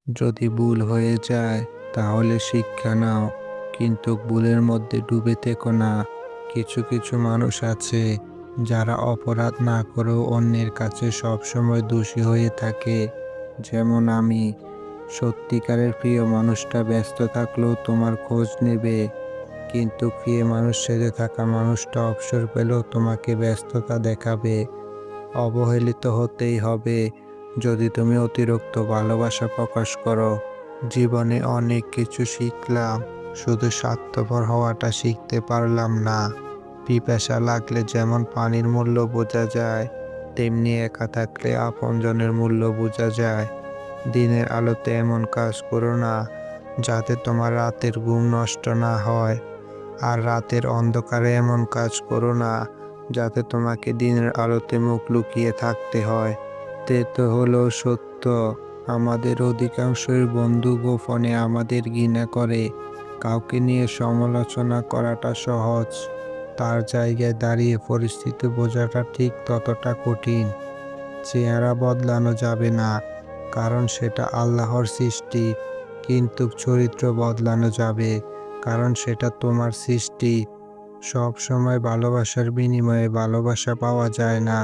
যদি ভুল হয়ে যায় তাহলে শিক্ষা নাও, কিন্তু ভুলের মধ্যে ডুবে থেকো না। কিছু কিছু মানুষ আছে যারা অপরাধ না করেও অন্যের কাছে সবসময় দোষী হয়ে থাকে, যেমন আমি। সত্যিকারের প্রিয় মানুষটা ব্যস্ত থাকলেও তোমার খোঁজ নেবে, কিন্তু প্রিয় মানুষ সেজে থাকা মানুষটা অবসর পেলেও তোমাকে ব্যস্ততা দেখাবে। অবহেলিত হতেই হবে যদি তুমি অতিরিক্ত ভালোবাসা প্রকাশ করো। জীবনে অনেক কিছু শিখলাম, শুধু স্বার্থপর হওয়াটা শিখতে পারলাম না। পিপাসা লাগলে যেমন পানির মূল্য বোঝা যায়, তেমনি একা থাকলে আপনজনের মূল্য বোঝা যায়। দিনের আলোতে এমন কাজ করো না যাতে তোমার রাতের ঘুম নষ্ট না হয়, আর রাতের অন্ধকারে এমন কাজ করো না যাতে তোমাকে দিনের আলোতে মুখ লুকিয়ে থাকতে হয়। তে তো হলো সত্য, আমাদের অধিকাংশই বন্ধু গোপনে আমাদের ঘৃণা করে। কাউকে নিয়ে সমালোচনা করাটা সহজ, তার জায়গায় দাঁড়িয়ে পরিস্থিতি বোঝাটা ঠিক ততটা কঠিন। চেহারা বদলানো যাবে না, কারণ সেটা আল্লাহর সৃষ্টি, কিন্তু চরিত্র বদলানো যাবে, কারণ সেটা তোমার সৃষ্টি। সব সময় ভালোবাসার বিনিময়ে ভালোবাসা পাওয়া যায় না।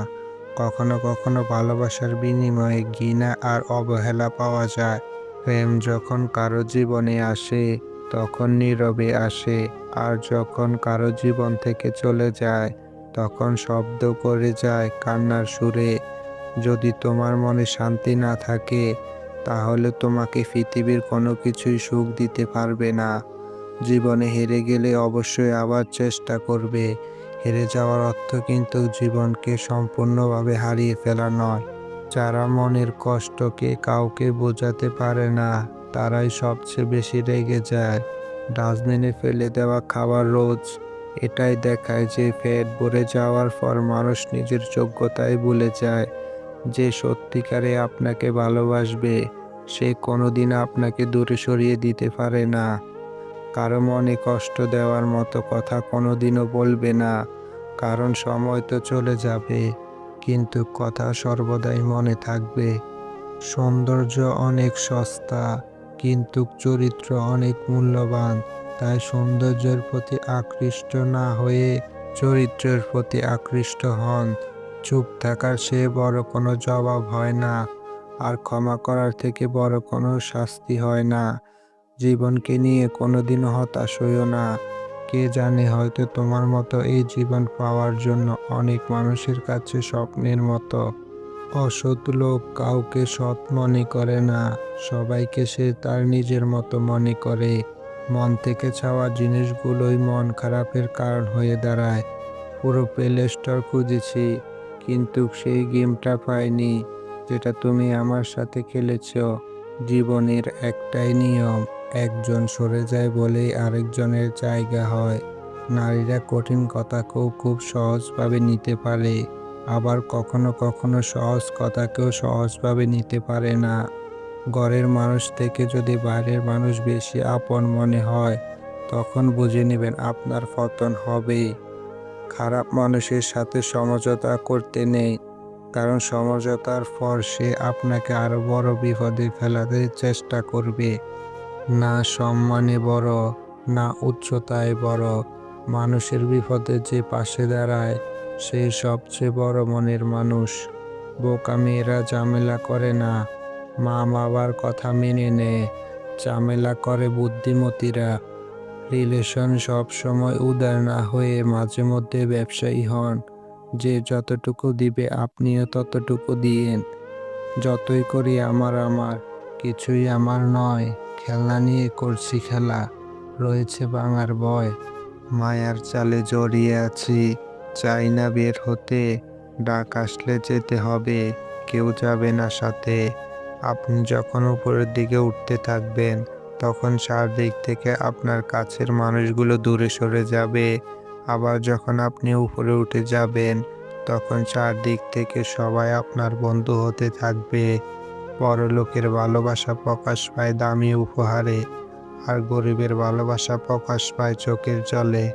কখনো কখনো ভালোবাসার বিনিময়ে ঘৃণা আর অবহেলা পাওয়া যায়। প্রেম যখন কারো জীবনে আসে তখন নীরবে আসে, আর যখন কারো জীবন থেকে চলে যায় তখন শব্দ করে যায় কান্নার সুরে। যদি তোমার মনে শান্তি না থাকে তাহলে তোমাকে পৃথিবীর কোনো কিছুই সুখ দিতে পারবে না। জীবনে হেরে গেলে অবশ্যই আবার চেষ্টা করবে। হেরে যাওয়ার অর্থ কিন্তু জীবনকে সম্পূর্ণভাবে হারিয়ে ফেলা নয়। যারা মনের কষ্টকে কাউকে বোঝাতে পারে না তারাই সবচেয়ে বেশি রেগে যায়। ডাস্টবিনে ফেলে দেওয়া খাবার রোজ এটাই দেখায় যে পেট ভরে যাওয়ার পর মানুষ নিজের যোগ্যতায় ভুলে যায়। যে সত্যিকারে আপনাকে ভালোবাসবে সে কোনোদিন আপনাকে দূরে সরিয়ে দিতে পারে না। কারো মনে কষ্ট দেওয়ার মতো কথা কোনোদিনও বলবে না, কারণ সময় তো চলে যাবে, কিন্তু কথা সর্বদাই মনে থাকবে। সৌন্দর্য অনেক সস্তা, কিন্তু চরিত্র অনেক মূল্যবান। তাই সৌন্দর্যের প্রতি আকৃষ্ট না হয়ে চরিত্রের প্রতি আকৃষ্ট হন। চুপ থাকার চেয়ে বড় কোনো জবাব হয় না, আর ক্ষমা করার থেকে বড় কোনো শাস্তি হয় না। জীবনকে নিয়ে কোনোদিনও হতাশ হইও না। কে জানে, হয়তো তোমার মতো এই জীবন পাওয়ার জন্য অনেক মানুষের কাছে স্বপ্নের মতো। অসৎ লোক কাউকে সৎ মনে করে না, সবাইকে সে তার নিজের মতো মনে করে। মন থেকে চাওয়া জিনিসগুলোই মন খারাপের কারণ হয়ে দাঁড়ায়। পুরো প্লে স্টোর খুঁজেছি, কিন্তু সেই গেমটা পাইনি যেটা তুমি আমার সাথে খেলেছ। জীবনের একটাই নিয়ম, একজন সরে যায় বলেই আরেকজনের জায়গা হয়। নারীরা কঠিন কথাকেও খুব সহজভাবে নিতে পারে, আবার কখনো কখনো সহজ কথাকেও সহজভাবে নিতে পারে না। ঘরের মানুষ থেকে যদি বাইরের মানুষ বেশি আপন মনে হয় তখন বুঝে নেবেন আপনার পতন হবেই। খারাপ মানুষের সাথে সমঝোতা করতে নেই, কারণ সমঝোতার পর সে আপনাকে আরো বড় বিপদে ফেলাতে চেষ্টা করবে। না সম্মানে বড়, না উচ্চতায় বড়, মানুষের বিপদে যে পাশে দাঁড়ায় সে সবচেয়ে বড় মনের মানুষ। বোকা মেয়েরা ঝামেলা করে না, মা বাবার কথা মেনে নেয়। ঝামেলা করে বুদ্ধিমতীরা। রিলেশন সব সময় উদার না হয়ে মাঝে মধ্যে ব্যবসায়ী হন। যে যতটুকু দিবে আপনিও ততটুকু দিয়েন। যতই করি আমার আমার, কিছুই আমার নয়, খেলনা নিয়ে করছি খেলা, রয়েছে ভাঙার ভয়। মায়ার জালে জড়িয়ে আছি, চাই না বের হতে। ডাক আসলে যেতে হবে, কেউ যাবে না সাথে। আপনি যখন উপরের দিকে উঠতে থাকবেন তখন চারদিক থেকে আপনার কাছের মানুষগুলো দূরে সরে যাবে। আবার যখন আপনি উপরে উঠে যাবেন তখন চারদিক থেকে সবাই আপনার বন্ধু হতে থাকবে। বড়লোকের ভালোবাসা প্রকাশ পায় দামি উপহারে, আর গরিবের ভালোবাসা প্রকাশ পায় চোখের জলে।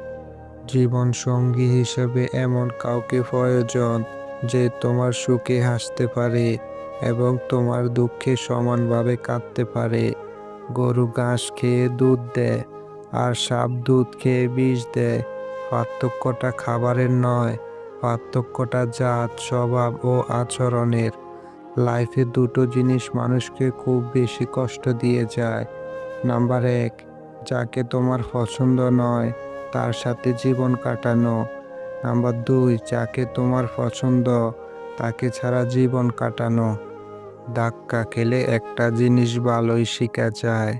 জীবন সঙ্গী হিসেবে এমন কাউকে প্রয়োজন যে তোমার সুখে হাসতে পারে, এবং তোমার দুঃখে সমানভাবে কাঁদতে পারে। গরু ঘাস খেয়ে দুধ দেয়, আর সাপ দুধ খেয়ে বিষ দেয়। পার্থক্যটা খাবারের নয়, পার্থক্যটা জাত, স্বভাব ও আচরণের। লাইফে দুটো জিনিস মানুষকে খুব বেশি কষ্ট দিয়ে যায়। নাম্বার 1, যাকে তোমার পছন্দ নয় তার সাথে জীবন কাটানো। নাম্বার 2, যাকে তোমার পছন্দ তাকে ছাড়া জীবন কাটানো। ধাক্কা খেলে একটা জিনিস ভালোই শেখা যায়,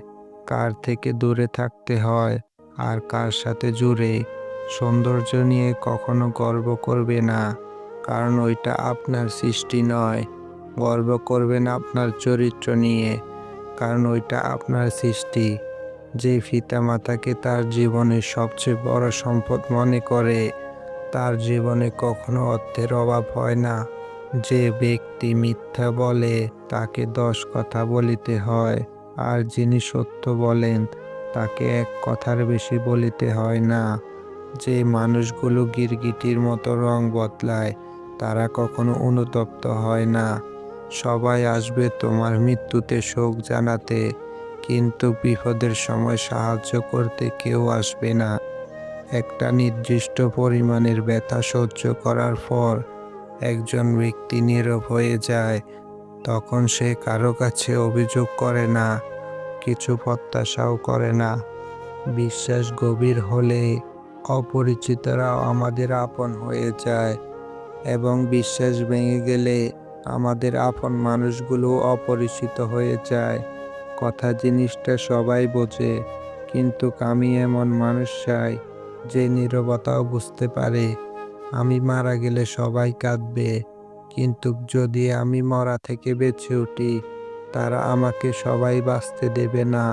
কার থেকে দূরে থাকতে হয় আর কার সাথে জুড়ে। সৌন্দর্য নিয়ে কখনো গর্ব করবে না, কারণ ওইটা আপনার সৃষ্টি নয়। গর্ব করবেন আপনার চরিত্র নিয়ে, কারণ ওইটা আপনার সৃষ্টি। যে পিতামাতাকে তার জীবনের সবচেয়ে বড় সম্পদ মনে করে, তার জীবনে কখনো অর্থের অভাব হয় না। যে ব্যক্তি মিথ্যা বলে তাকে 10 কথা বলিতে হয়, আর যিনি সত্য বলেন তাকে এক কথার বেশি বলিতে হয় না। যে মানুষগুলো গিরগিটির মতো রং বদলায় তারা কখনো অনুতপ্ত হয় না। সবাই আসবে তোমার মৃত্যুতে শোক জানাতে, কিন্তু বিপদের সময় সাহায্য করতে কেউ আসবে না। একটা নির্দিষ্ট পরিমাণের ব্যথা সহ্য করার পর একজন ব্যক্তি নীরব হয়ে যায়, তখন সে কারো কাছে অভিযোগ করে না, কিছু প্রত্যাশাও করে না। বিশ্বাস গভীর হলে অপরিচিতরাও আমাদের আপন হয়ে যায়, এবং বিশ্বাস ভেঙে গেলে আমাদের আপন মানুষগুলো অপরিচিত হয়ে যায়। কথা জিনিসটা সবাই বোঝে, কিন্তু আমি এমন মানুষ চাই যে নীরবতাও বুঝতে পারে। আমি মারা গেলে সবাই কাঁদবে, কিন্তু যদি আমি মরা থেকে বেঁচে উঠি তারা আমাকে সবাই বাঁচতে দেবে না।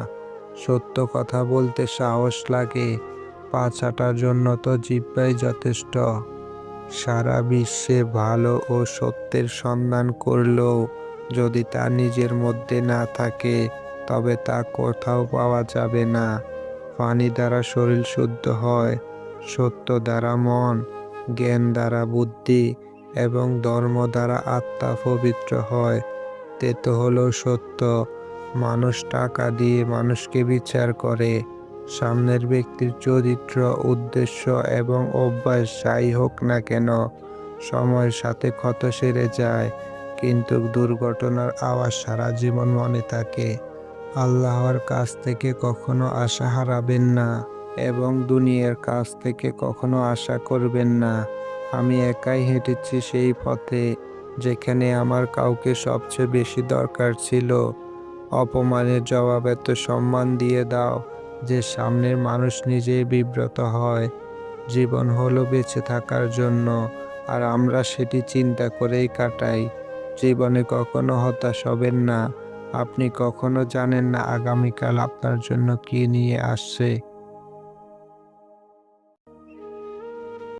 সত্য কথা বলতে সাহস লাগে, পা চাটার জন্য তো জিহ্বাই যথেষ্ট। সারা বিশ্বে ভালো ও সত্যের সন্ধান করলেও যদি তা নিজের মধ্যে না থাকে তবে তা কোথাও পাওয়া যাবে না। পানি দ্বারা শরীর শুদ্ধ হয়, সত্য দ্বারা মন, জ্ঞান দ্বারা বুদ্ধি এবং ধর্ম দ্বারা আত্মা পবিত্র হয়। তেতো হলো সত্য। মানুষ টাকা দিয়ে মানুষকে বিচার করে। সামনের ব্যক্তির চরিত্র, উদ্দেশ্য এবং অভ্যাস যাই হোক না কেন সময়ের সাথে ক্ষত সেরে যায়, কিন্তু দুর্ঘটনার আওয়াজ সারা জীবন মনে থাকে। আল্লাহর কাছ থেকে কখনো আশা হারাবেন না, এবং দুনিয়ার কাছ থেকে কখনো আশা করবেন না। আমি একাই হেঁটেছি সেই পথে যেখানে আমার কাউকে সবচেয়ে বেশি দরকার ছিল। অপমানের জবাব এত সম্মান দিয়ে দাও যে সামনের মানুষ নিজেই বিব্রত হয়। জীবন হলো বেঁচে থাকার জন্য, আর আমরা সেটি চিন্তা করেই কাটাই। জীবনে কখনো হতাশ হবেন না, আপনি কখনো জানেন না আগামীকাল আপনার জন্য কি নিয়ে আসছে।